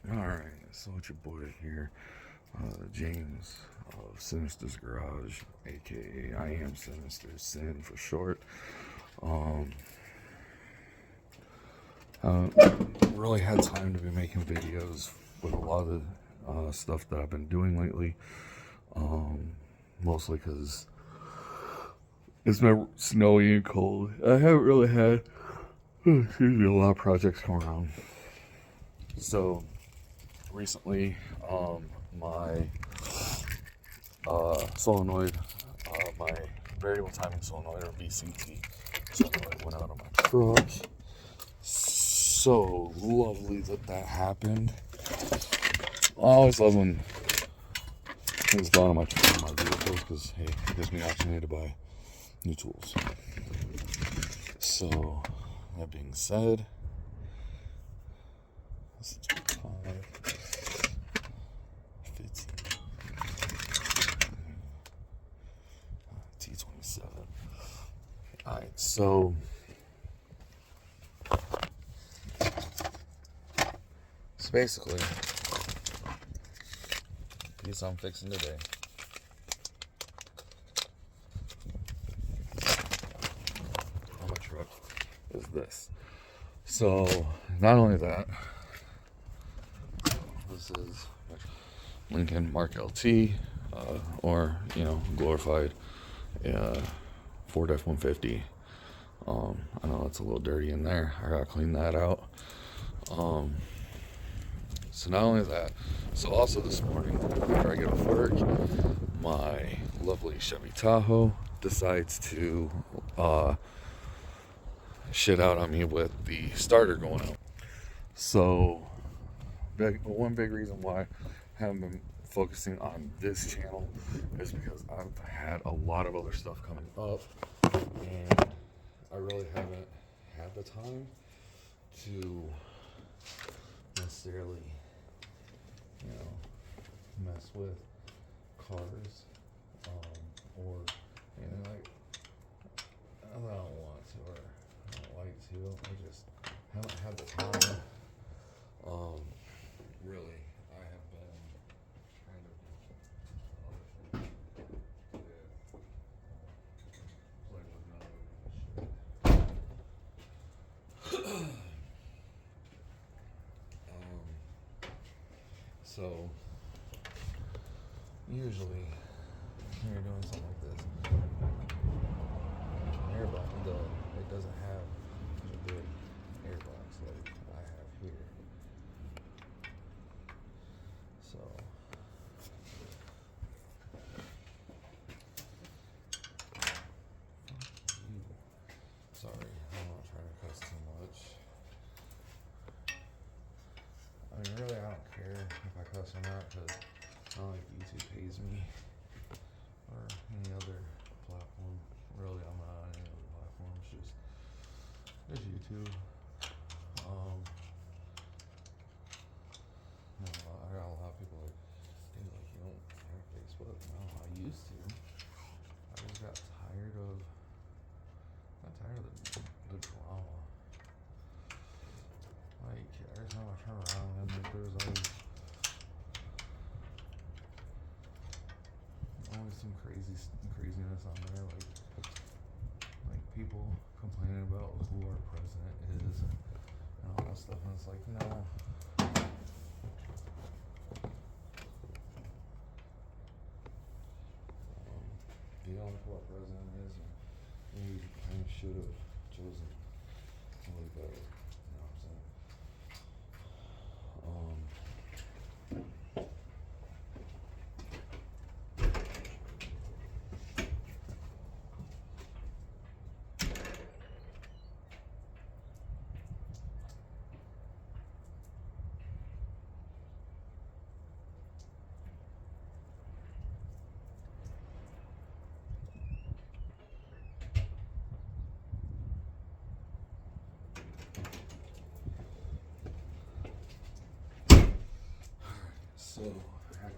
Alright, so it's your boy here, James of Sinister's Garage, aka I Am Sinister, Sin for short. Um, haven't really had time to be making videos with a lot of stuff that I've been doing lately, mostly because it's been snowy and cold. I haven't really had a lot of projects come around. So recently, my solenoid, my variable timing solenoid, or VCT solenoid, went out on my truck. So lovely that happened. I always love when things go on my vehicles because, hey, it gives me an opportunity to buy new tools. So, that being said, this is 15, T27. Alright, so basically, piece I'm fixing today. On my truck is this. So, not only that, this is Lincoln Mark LT, or, glorified Ford F-150. I know it's a little dirty in there. I gotta clean that out. So not only that, so also this morning, after I get off work, my lovely Chevy Tahoe decides to shit out on me with the starter going out. So one big reason why I haven't been focusing on this channel is because I've had a lot of other stuff coming up, and I really haven't had the time to necessarily mess with cars, or anything like. I don't want to, or I don't like to. I just haven't had the time. Really, I have been kind of play with shit. So usually when you're doing something like this, it doesn't have a big airbox like I have here. So sorry, I'm not trying to cuss too much. I mean, really, I don't care if I cuss or not, because I don't think YouTube pays me, or any other platform. Really, I'm not on any other platform. It's just YouTube. I got a lot of people like, hey, like, you don't have Facebook? No, I used to. I just got tired of the drama. Like, every time I turn around, and like, there's always some craziness on there, like people complaining about who our president is and all that stuff, and it's like, no. You don't know who our president is, and maybe you kind of should have chosen somebody better. You know what I'm saying? So, hang on.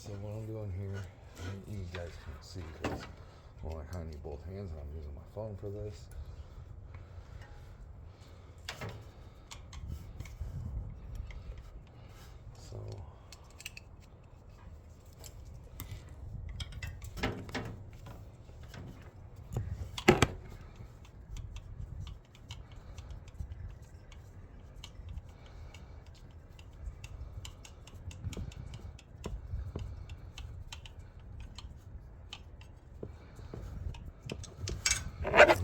So what I'm doing here, you guys can't see because well, I kind of need both hands and I'm using my phone for this. So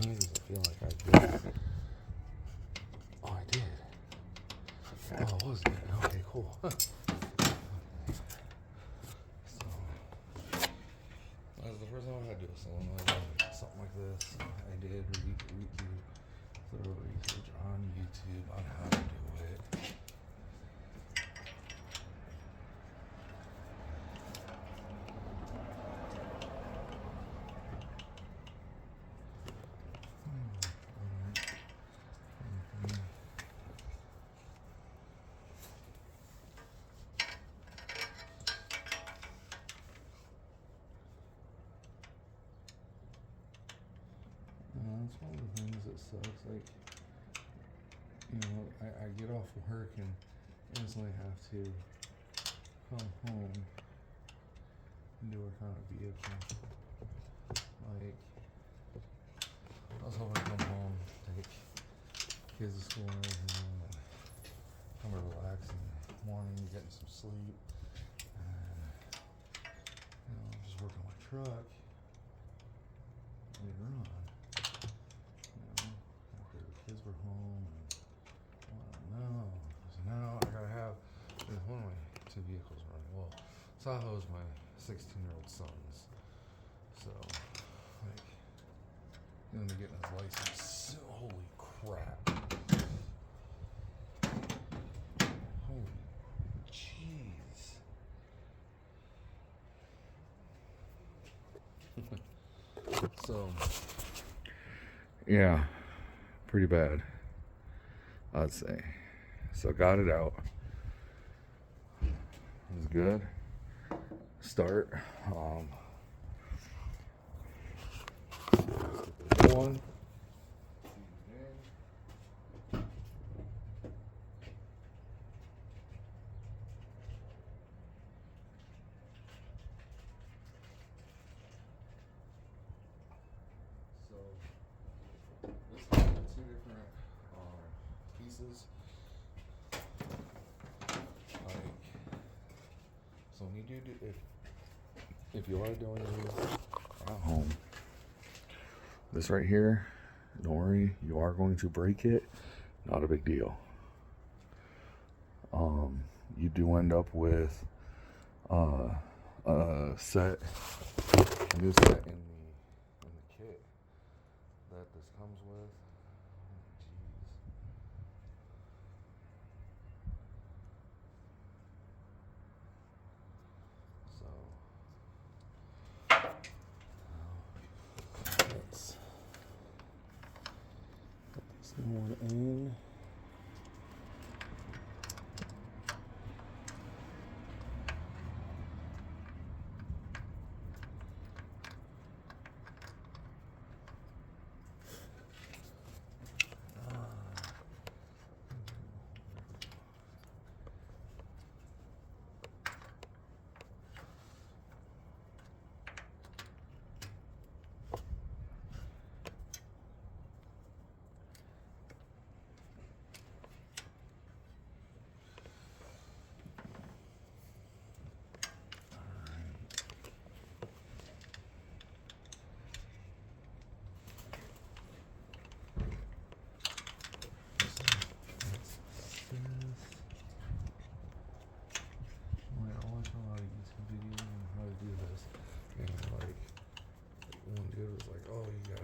me does it feel like I did? Oh, I did. Oh, it was good. Okay, cool. So that's the first time I had to do something like this. I did thorough research on YouTube on how to do it. That's one of the things that sucks. Like, I get off work and instantly have to come home and do work on a vehicle. Like, I was hoping to come home, take kids to school and everything, and come to relax in the morning, getting some sleep, and just work on my truck later on. After the kids were home, and so now I gotta have one of my two vehicles running. Well, Tahoe's my 16-year-old son's, so like, gonna be getting his license. Holy crap! Holy jeez! So, yeah, pretty bad, I'd say. So got it out. It was good. Start. One. So this has two different pieces. So when you do if you are doing this at home, this right here, don't worry, you are going to break it. Not a big deal. You do end up with a set, a new set in the kit that this comes with. Let's put this new one in.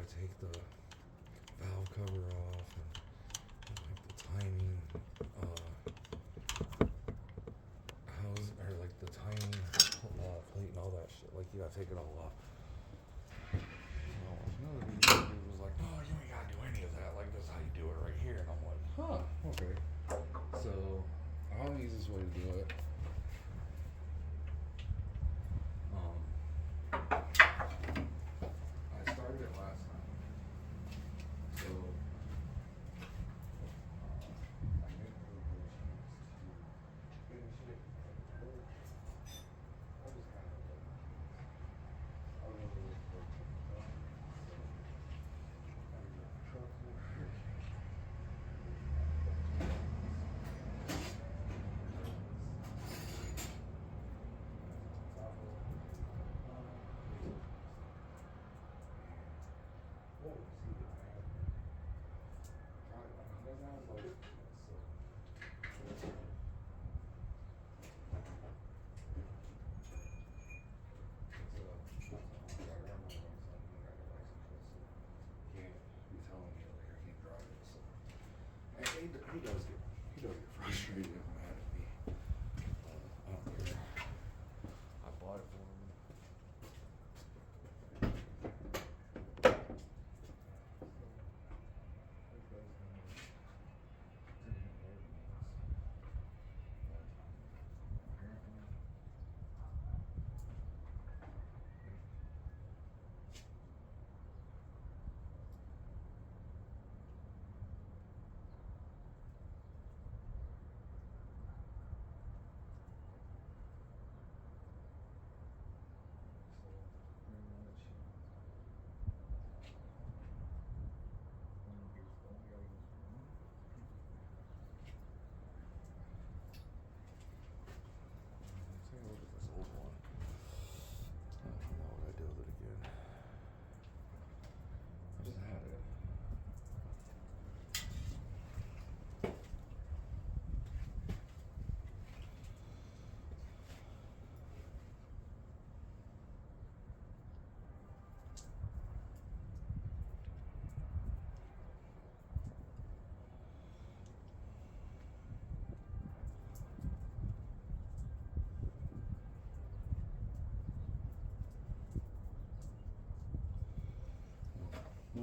Take the valve cover off and like the timing the timing plate and all that shit. Like you gotta take it all off. Another video dude was like, "Oh, you ain't gotta do any of that. Like that's how you do it right here." And I'm like, "Huh, okay." So, how the easiest way to do it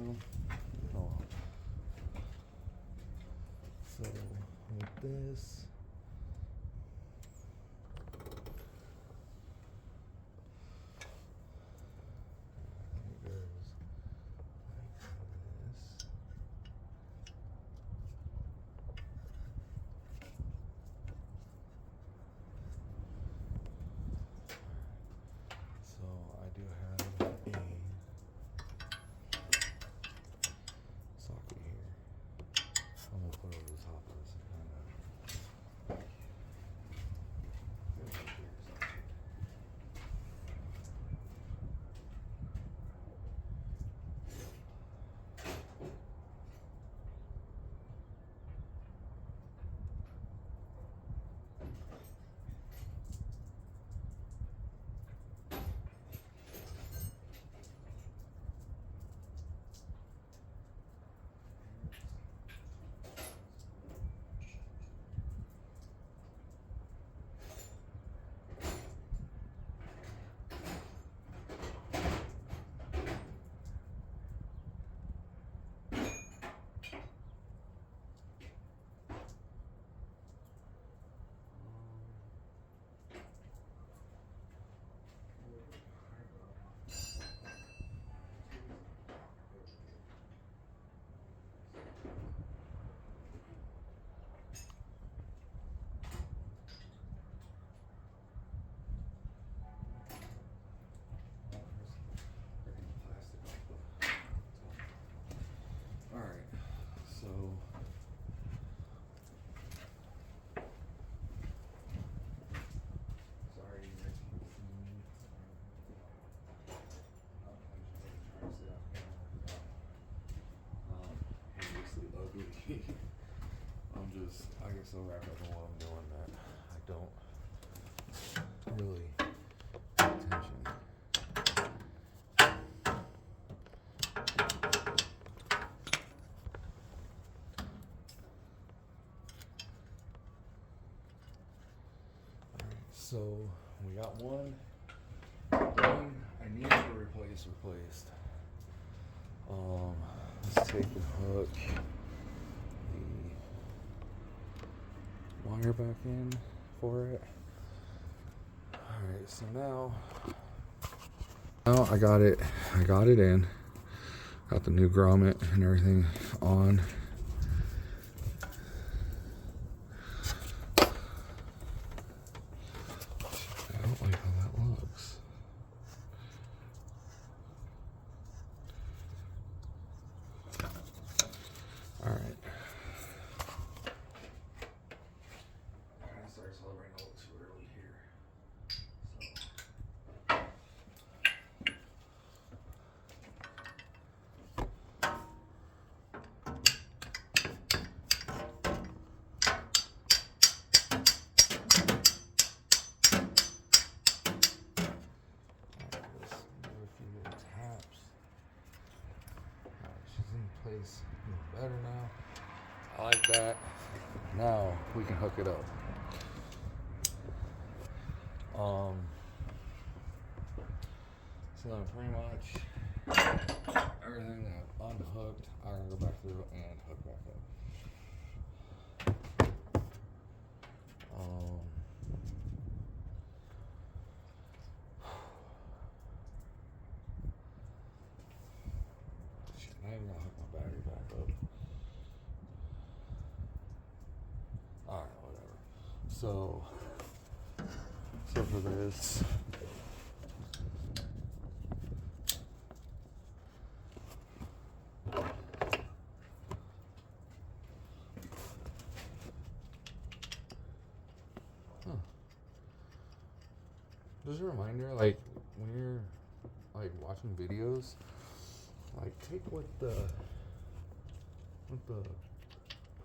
Oh. So with this, so I do have a socket here. I'm gonna put over the top of this and kind of. Alright, so sorry you guys can see me. I'm trying to sit out here hideously ugly. I get so wrapped up in what I'm doing that I don't really pay attention. So we got one I need to replaced. Let's take and hook the wire back in for it. Alright, so now I got it in. Got the new grommet and everything on. I don't like how that looks. Alright. I'm gonna start celebrating a little too early here. Place better now. I like that. Now we can hook it up. So pretty much everything that unhooked, I'm gonna go back through and hook back up. I ain't gonna hook my battery back up. Alright, whatever. So for this, just a reminder, like when you're like watching videos, like take what the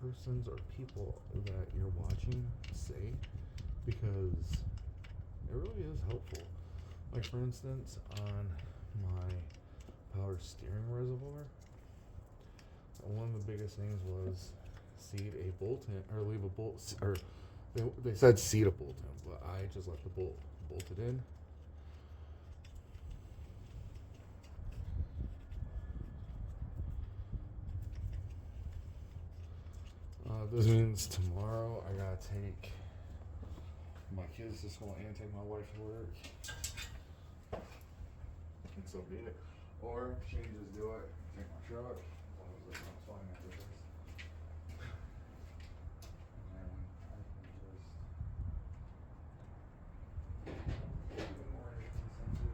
persons or people that you're watching say, because it really is helpful. Like for instance, on my power steering reservoir, one of the biggest things was seat a bolt in, or leave a bolt, or they said seat a bolt in, but I just left the bolt bolted in. This means tomorrow I gotta take my kids to school and take my wife to work. And so be it. Or she can just do it, take my truck, as long as it's not flying after this. And I can just more sensitive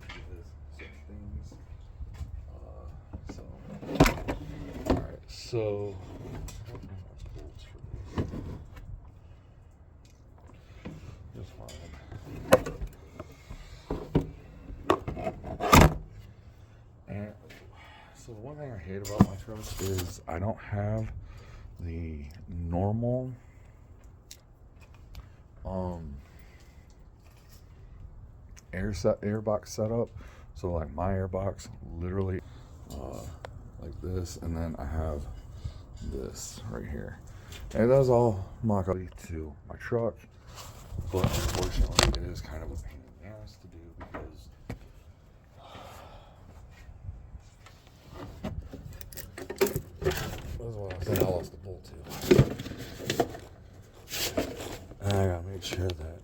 to fix. So, just fine. And so the one thing I hate about my truck is I don't have the normal airbox setup. So like my airbox literally like this, and then I have this right here, and it does all mock up to my truck, but unfortunately it is kind of a pain in the ass to do because that's what I said, I lost the bolt too, and I gotta make sure that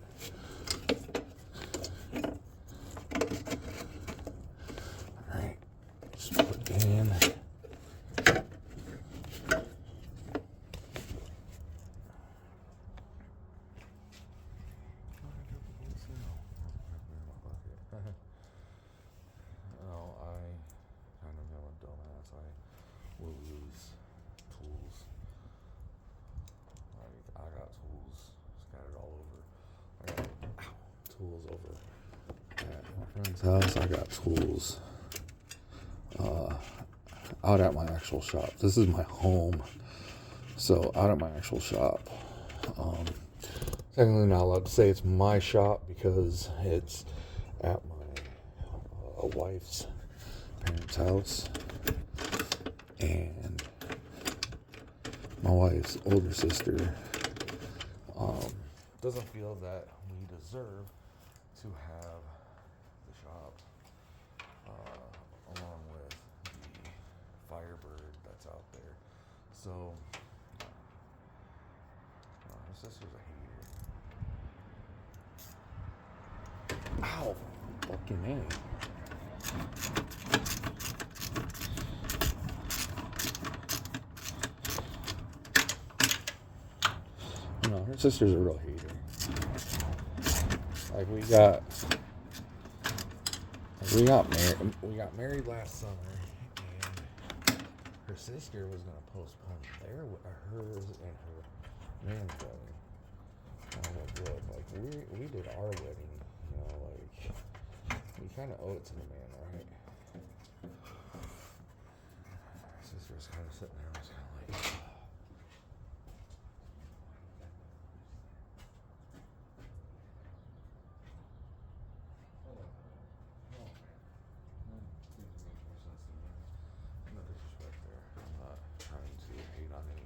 house. I got tools out at my actual shop. This is my home, so out at my actual shop. Technically not allowed to say it's my shop because it's at my wife's parents' house, and my wife's older sister doesn't feel that we deserve to have the shop along with the Firebird that's out there. So her sister's a hater. Ow! Fucking man. No, her sister's a real hater. Like we got married last summer, and her sister was gonna postpone hers and her man's wedding. And I'm like, look, like we did our wedding, you know, like we kind of owe it to the man, right? Her sister was kind of sitting there, was kind of like.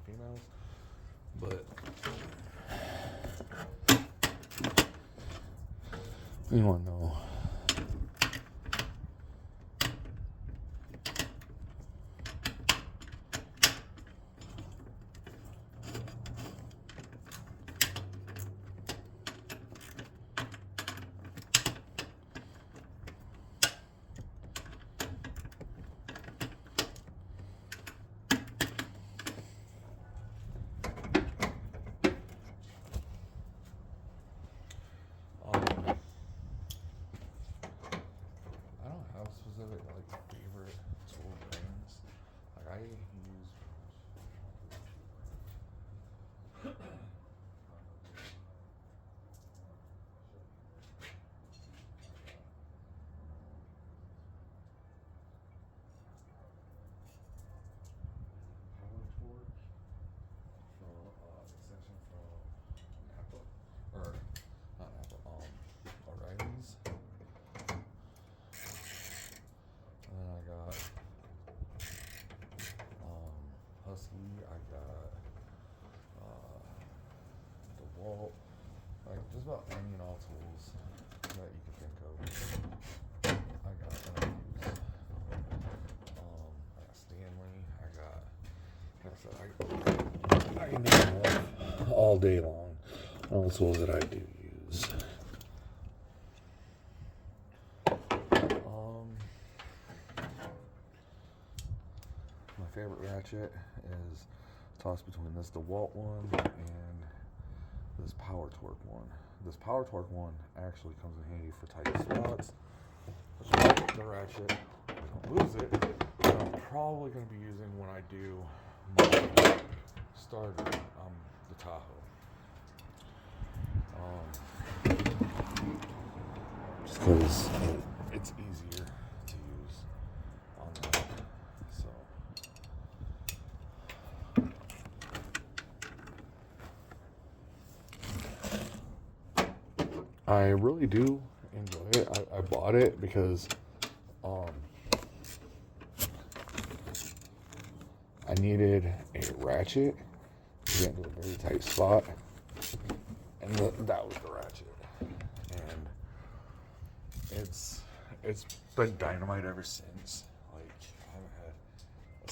Females, but you want to know about any and all tools that you can think of. I got interviews. I got Stanley. I can name all day long. All the tools that I do use. My favorite ratchet is tossed between this DeWalt one and this Power Torque one. This Power Torque one actually comes in handy for tight spots. The ratchet, I don't lose it, but I'm probably going to be using when I do my starter, the Tahoe. Just because it's easier to use on that. So. I really do enjoy it. I bought it because I needed a ratchet to get into a very tight spot, and that was the ratchet. And it's been dynamite ever since. Like, I haven't had a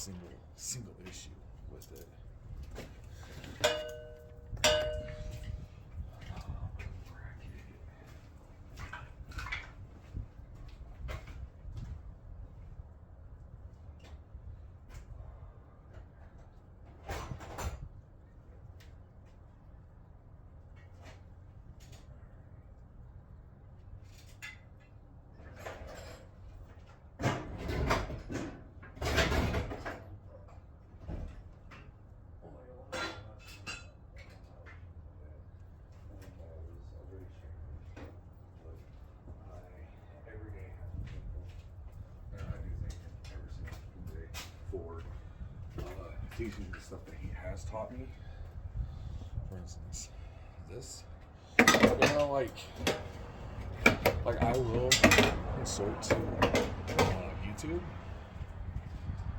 single issue with it. Teaching the stuff that he has taught me. For instance, this. You know, like I will consult to YouTube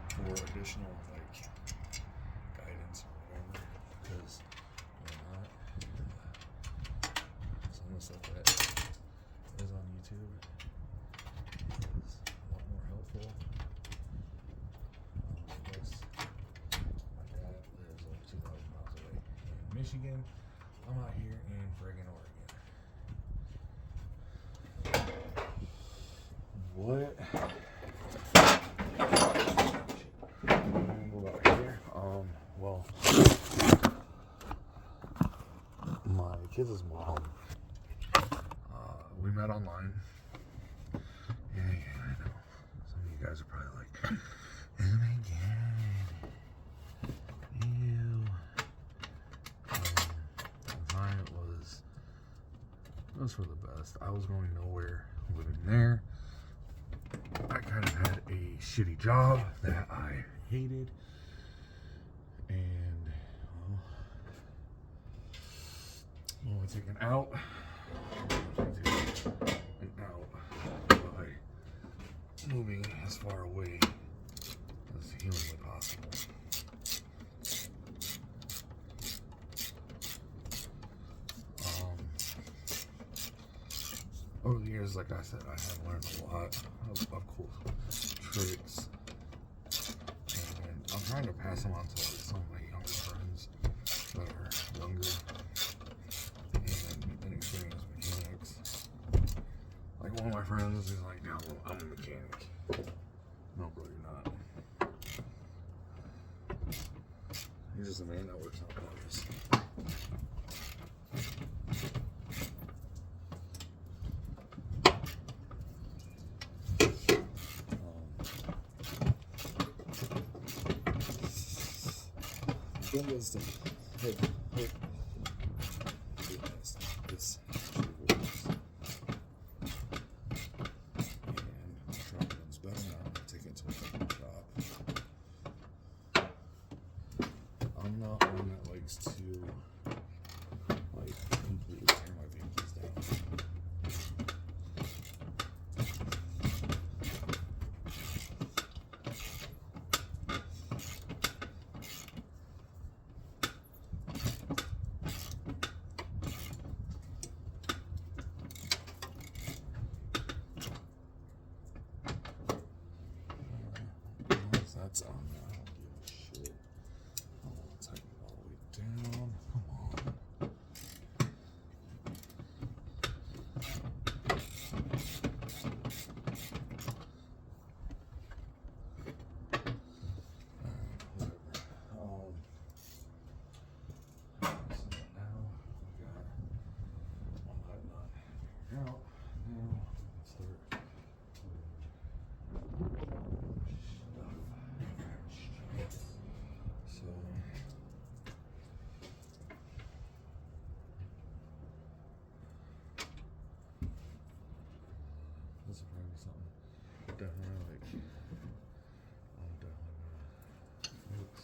for additional guidance or whatever, because some of the stuff that is on YouTube is a lot more helpful. Michigan. I'm out here in friggin' Oregon. What? Move out here. Well, my kids' mom. We met online. Yeah, I know. Some of you guys are probably like, oh my god. Ew. It was for the best. I was going nowhere living there. I kind of had a shitty job that I hated. And, well, I took an out. By moving as far away as humanly possible. Over the years, like I said, I have learned a lot of cool tricks, and I'm trying to pass them on to some of my younger friends that are younger and inexperienced mechanics. Like one of my friends is like, "No, I'm a mechanic." No, bro, you're not. He's just a man that works on cars. Wisdom. Hey. This actually works. And the truck runs better now. I'm take it to a different shop. I'm not one that likes to completely tear my vehicles down. definitely like. I'm definitely gonna. Oops.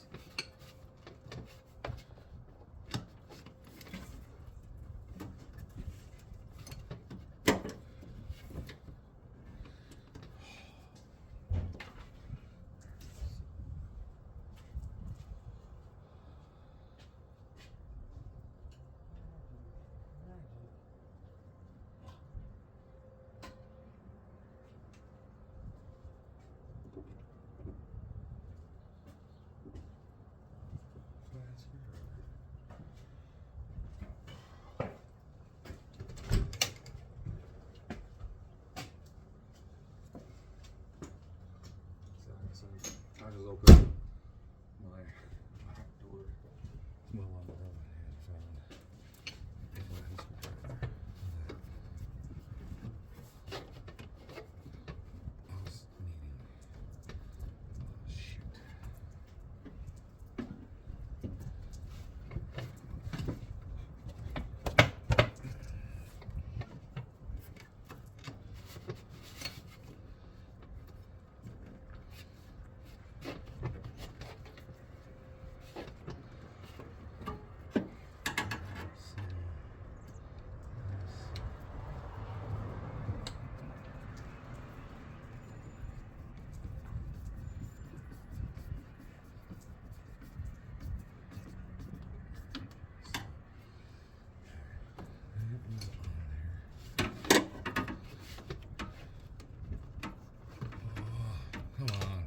I just opened my door. Well, on the other hand, found a flathead screwdriver. I was needing. Oh, shoot. Come on.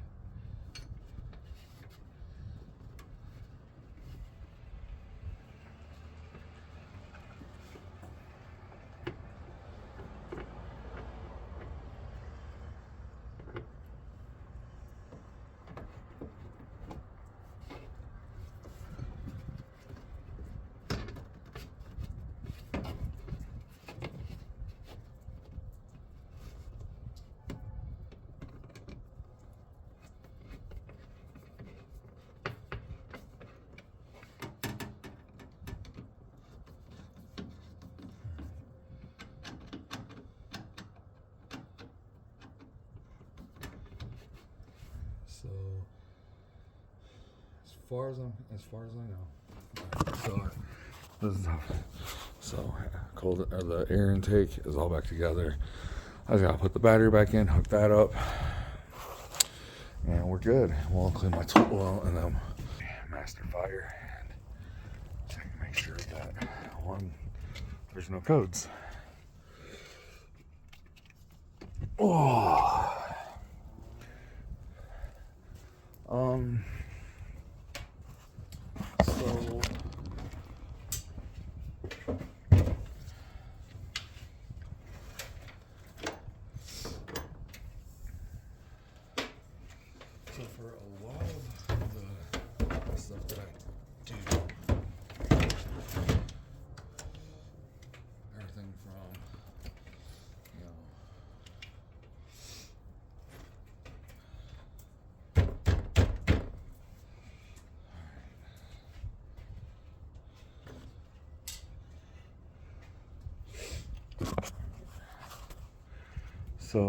So, as far as I know, so this is how. So the air intake is all back together. I just gotta put the battery back in, hook that up, and we're good. We'll clean my tool well, and then master fire and check and make sure that there's no codes. Oh. So for a lot of the stuff that I do, everything from, you know, so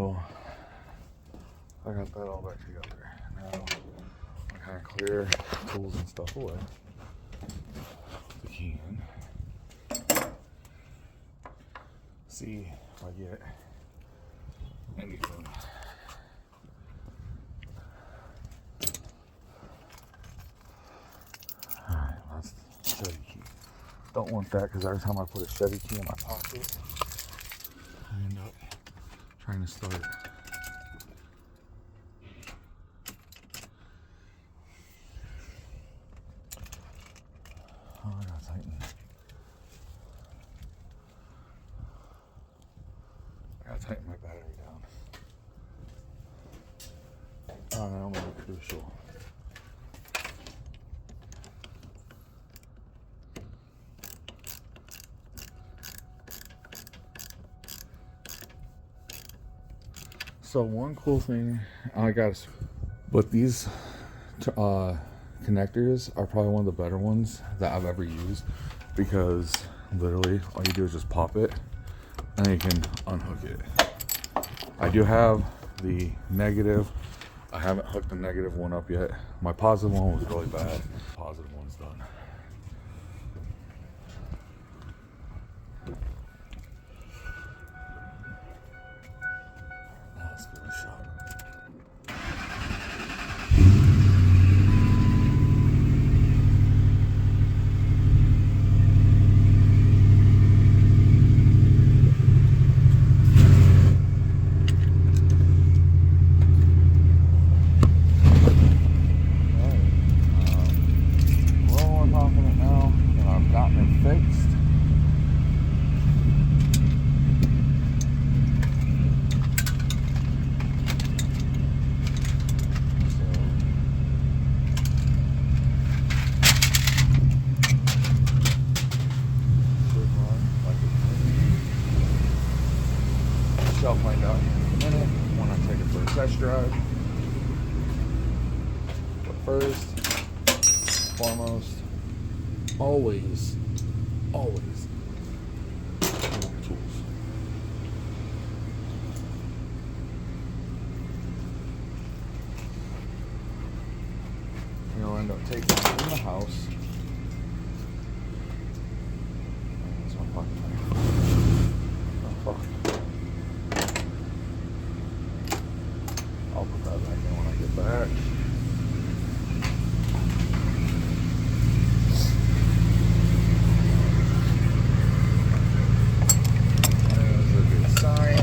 I got that all back together. Now I kind of clear tools and stuff away. The key in. See if I get anything. Alright, that's the Chevy key. Don't want that because every time I put a Chevy key in my pocket, I end up trying to start. Oh, I gotta tighten. I gotta tighten my battery down. Oh, that will be crucial. So one cool thing I got, but these connectors are probably one of the better ones that I've ever used, because literally all you do is just pop it and you can unhook it. I do have the negative. I haven't hooked the negative one up yet. My positive one was really bad. Positive one's done. Now let's give it a shot. I'll find out here in a minute when I take it for a test drive. But first, foremost, always tools. You'll end up taking it in the house. That's my pocket knife. Oh, fuck. I'll put that back in when I get back. There's a good sign.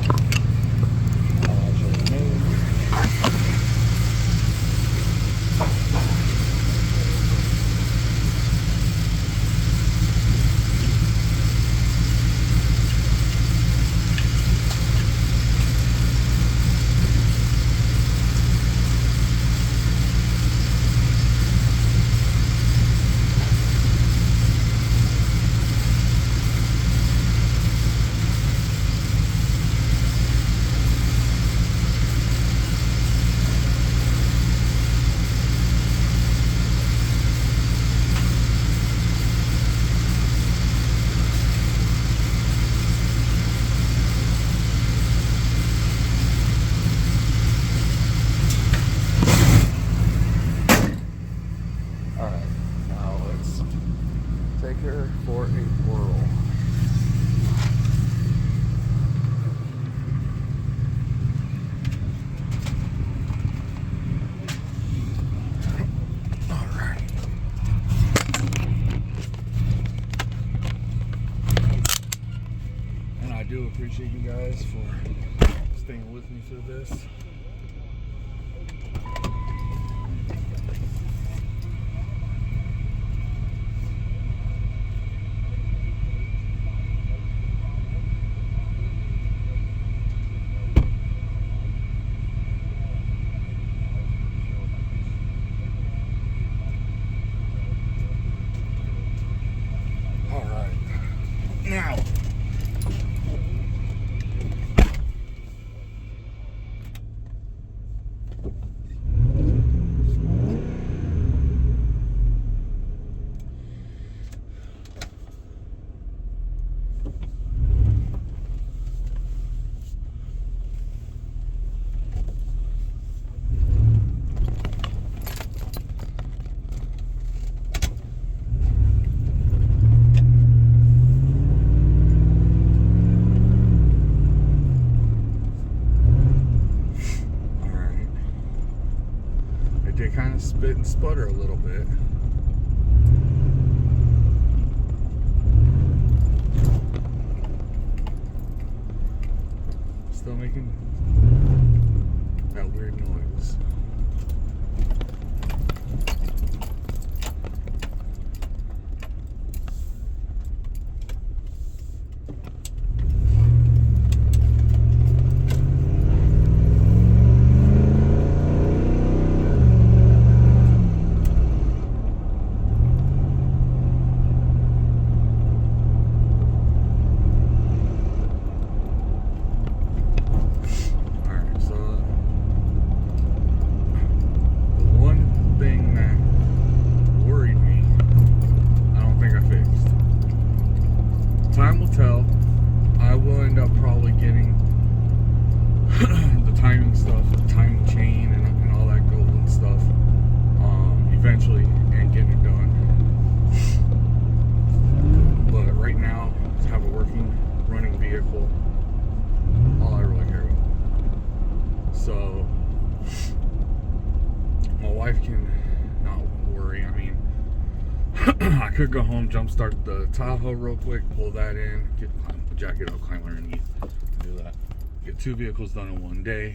I'll show the name. Take her for a whirl. Alright. And I do appreciate you guys for staying with me through this. Now, they kind of spit and sputter a little bit. Still making that weird noise. could go home, jump start the Tahoe real quick, pull that in, get jack it up, climb underneath, do that. Get 2 vehicles done in one day.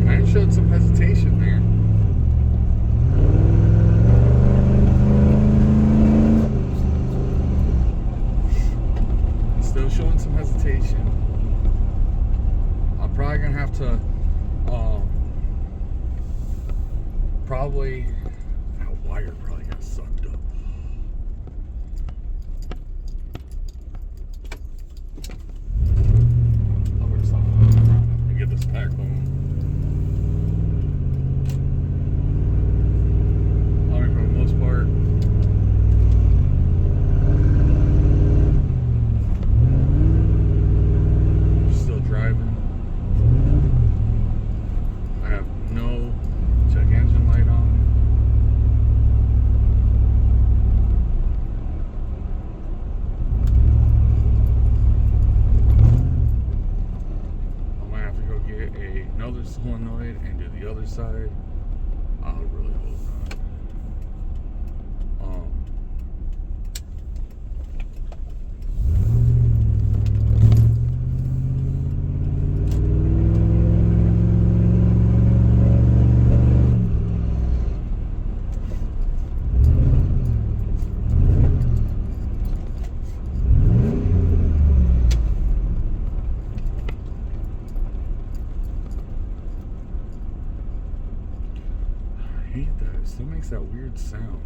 Kind of showed some hesitation there. Still showing some hesitation. I'm probably gonna have to probably that wire probably got sucked up. I'll put this off and get this back home. I mean, for the most part, still driving. I have no check engine light on. I might have to go get another solenoid and do the other side. I really hope not. I hate that. It still makes that weird sound.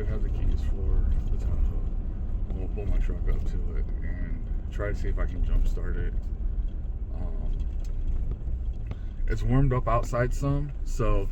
Have the keys for the Tahoe. I'm gonna pull my truck up to it and try to see if I can jump start it. It's warmed up outside some, so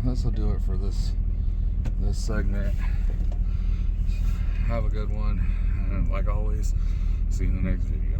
this will do it for this segment. Have a good one, and like always, see you in the next video.